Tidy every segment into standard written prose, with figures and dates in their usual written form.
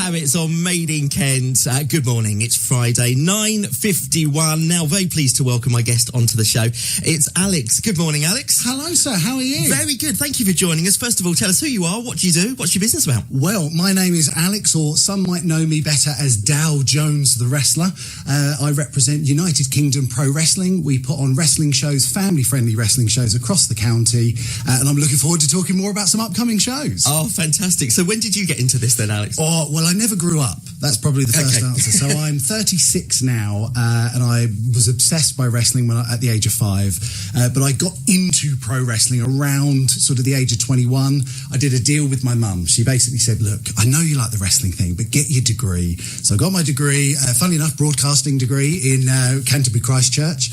Habits on Made in Kent. Good morning, it's Friday, 9:51. Now, very pleased to welcome my guest onto the show. It's Alex. Good morning, Alex. Hello, sir. How are you? Very good. Thank you for joining us. First of all, tell us who you are, what do you do, what's your business about? Well, my name is Alex, or some might know me better as Dow Jones, the wrestler. I represent United Kingdom Pro Wrestling. We put on wrestling shows, family-friendly wrestling shows across the county, and I'm looking forward to talking more about some upcoming shows. Oh, fantastic. So when did you get into this then, Alex? Oh, well, I never grew up. That's probably the first answer. So I'm 36 now, and I was obsessed by wrestling at the age of 5. But I got into pro wrestling around sort of the age of 21. I did a deal with my mum. She basically said, look, I know you like the wrestling thing, but get your degree. So I got my degree, funnily enough, broadcasting degree in Canterbury Christchurch.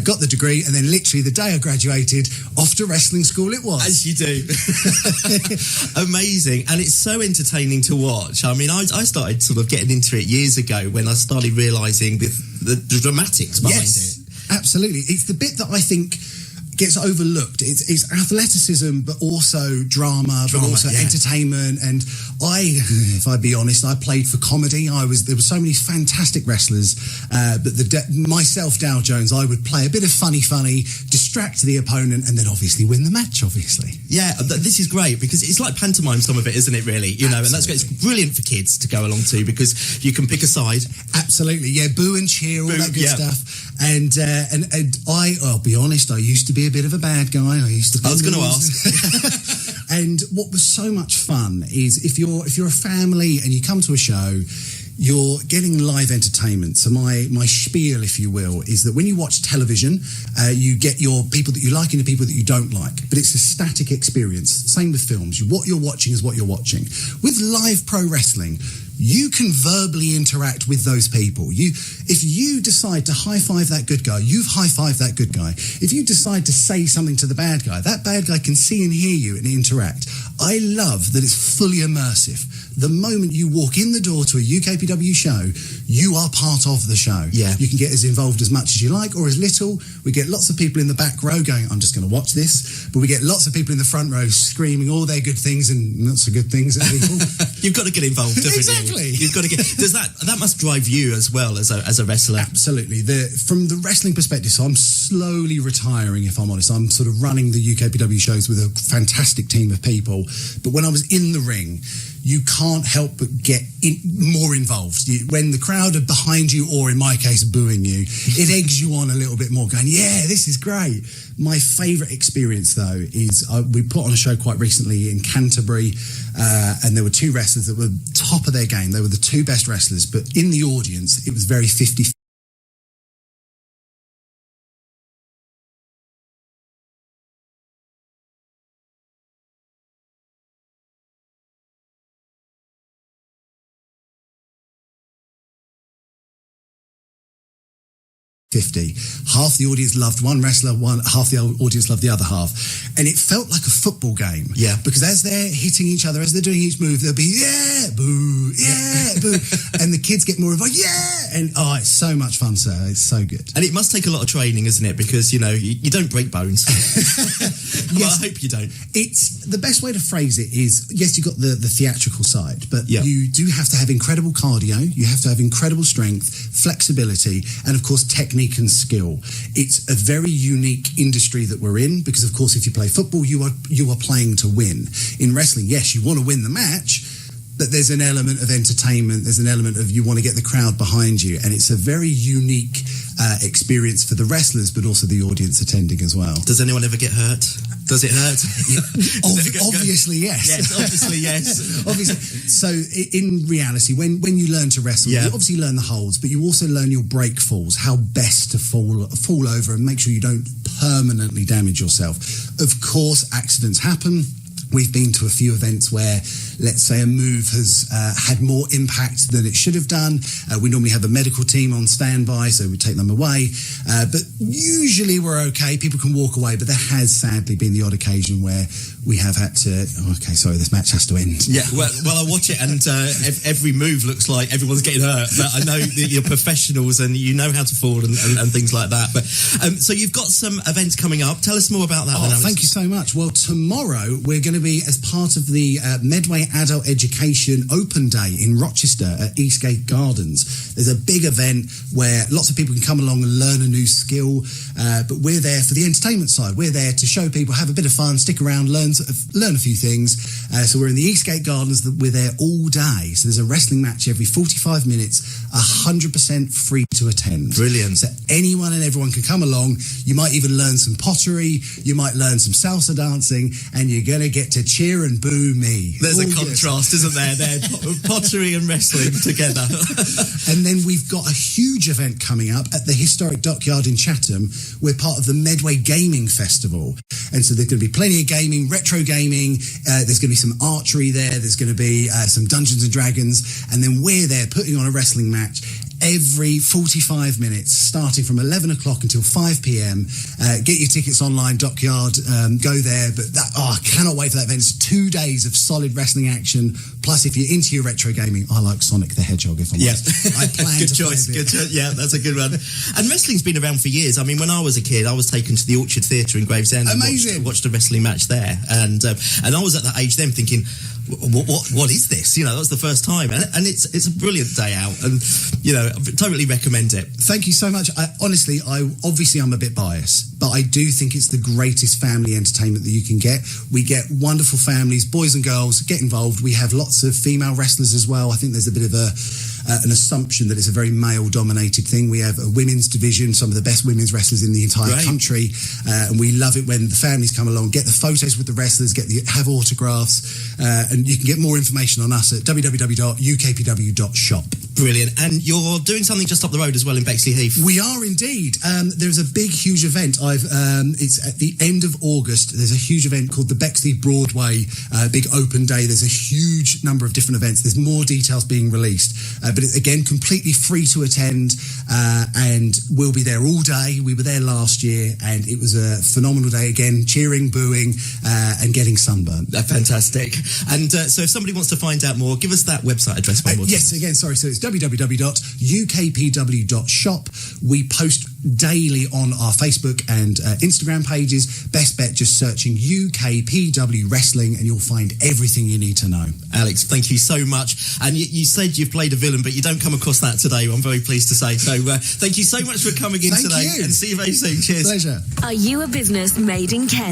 Got the degree, and then literally the day I graduated, off to wrestling school it was. As you do. Amazing. And it's so entertaining to watch. I mean, I started sort of getting into it years ago when I started realising the dramatics behind it. Absolutely. It's the bit that I think gets overlooked. It's athleticism, but also drama, but also entertainment. And if I'd be honest, I played for comedy. There were so many fantastic wrestlers, but myself, Dow Jones, I would play a bit of funny, distract the opponent, and then obviously win the match, obviously. Yeah, this is great because it's like pantomime, some of it, isn't it, really? You know, and that's great. It's brilliant for kids to go along to because you can pick a side. Absolutely, yeah, boo and cheer, all that good stuff. And I'll be honest, I used to be a bit of a bad guy. I was going to ask. And what was so much fun is if you're a family and you come to a show, you're getting live entertainment. So my spiel, if you will, is that when you watch television, you get your people that you like and the people that you don't like. But it's a static experience. Same with films. What you're watching is what you're watching. With live pro wrestling, you can verbally interact with those people. If you decide to high-five that good guy, you've high-fived that good guy. If you decide to say something to the bad guy, that bad guy can see and hear you and interact. I love that it's fully immersive. The moment you walk in the door to a UKPW show, you are part of the show. Yeah. You can get as involved as much as you like or as little. We get lots of people in the back row going, I'm just going to watch this. But we get lots of people in the front row screaming all their good things and not so good things at people. You've got to get involved, haven't Exactly. You've got to get. That must drive you as well as a wrestler. Absolutely. From the wrestling perspective, so I'm slowly retiring, if I'm honest. I'm sort of running the UKPW shows with a fantastic team of people. But when I was in the ring, you can't help but get more involved. When the crowd are behind you, or in my case, booing you, it eggs you on a little bit more, going, yeah, this is great. My favourite experience, though, is we put on a show quite recently in Canterbury, and there were 2 wrestlers that were top of their game. They were the 2 best wrestlers, but in the audience, it was very 50-50. Half the audience loved one wrestler, half the audience loved the other half. And it felt like a football game. Yeah. Because as they're hitting each other, as they're doing each move, they'll be, yeah, boo, yeah, boo. And the kids get more involved, yeah. And it's so much fun, sir. It's so good. And it must take a lot of training, isn't it? Because, you know, you don't break bones. Well, I hope you don't. It's the best way to phrase it is, yes, you've got the theatrical side, but you do have to have incredible cardio. You have to have incredible strength, flexibility, and of course, technique and skill. It's a very unique industry that we're in because, of course, if you play football, you are playing to win. In wrestling, yes, you want to win the match, but there's an element of entertainment. There's an element of you want to get the crowd behind you, and it's a very unique experience for the wrestlers, but also the audience attending as well. Does anyone ever get hurt? Does it hurt? Obviously, yes. Yes, obviously, yes. Obviously. So, in reality, when you learn to wrestle, you obviously learn the holds, but you also learn your break falls, how best to fall over and make sure you don't permanently damage yourself. Of course, accidents happen. We've been to a few events where, let's say, a move has had more impact than it should have done. We normally have a medical team on standby, so we take them away. But usually we're okay. People can walk away, but there has sadly been the odd occasion where we have had to, this match has to end. Yeah, well I watch it and every move looks like everyone's getting hurt, but I know that you're professionals and you know how to fall and things like that. But so you've got some events coming up. Tell us more about that. Thank you so much. Well, tomorrow we're going to to be as part of the Medway Adult Education Open Day in Rochester at Eastgate Gardens. There's a big event where lots of people can come along and learn a new skill, but we're there for the entertainment side. We're there to show people, have a bit of fun, stick around, learn a few things. So we're in the Eastgate Gardens. We're there all day. So there's a wrestling match every 45 minutes, 100% free to attend. Brilliant. So anyone and everyone can come along. You might even learn some pottery. You might learn some salsa dancing, and you're going to get to cheer and boo me. There's a contrast, isn't there? Pottery and wrestling together. And then we've got a huge event coming up at the historic Dockyard in Chatham. We're part of the Medway Gaming Festival. And so there's going to be plenty of gaming, retro gaming. There's going to be some archery there. There's going to be some Dungeons and Dragons. And then we're there putting on a wrestling match every 45 minutes, starting from 11 o'clock until 5 p.m. Get your tickets online, Dockyard, go there. But I cannot wait for that event. It's 2 days of solid wrestling action. Plus, if you're into your retro gaming, I like Sonic the Hedgehog, if I'm honest. I plan good to choice. play a bit. Good choice. Yeah, that's a good one. And wrestling's been around for years. I mean, when I was a kid, I was taken to the Orchard Theatre in Gravesend and watched a wrestling match there. And I was at that age then thinking, what is this? You know, that was the first time, and it's a brilliant day out, and you know, I totally recommend it. Thank you so much. Honestly, I'm a bit biased, but I do think it's the greatest family entertainment that you can get. We get wonderful families, boys and girls, get involved. We have lots of female wrestlers as well. I think there's a bit of an assumption that it's a very male-dominated thing. We have a women's division, some of the best women's wrestlers in the entire country, and we love it when the families come along, get the photos with the wrestlers, have autographs, and you can get more information on us at www.ukpw.shop. Brilliant. And you're doing something just up the road as well in Bexley Heath. We are indeed. There's a big, huge event. It's at the end of August. There's a huge event called the Bexley Broadway Big Open Day. There's a huge number of different events. There's more details being released. But again, completely free to attend, and we'll be there all day. We were there last year, and it was a phenomenal day. Again, cheering, booing, and getting sunburnt. Fantastic. And so if somebody wants to find out more, give us that website address one more time. Yes, again, sorry. So it's www.ukpw.shop. We post daily on our Facebook and Instagram pages. Best bet just searching UKPW Wrestling, and you'll find everything you need to know. Alex, thank you so much. And you said you've played a villain, but you don't come across that today, I'm very pleased to say. So thank you so much for coming in today. You. And see you very soon. Cheers. Pleasure. Are you a business made in Kent?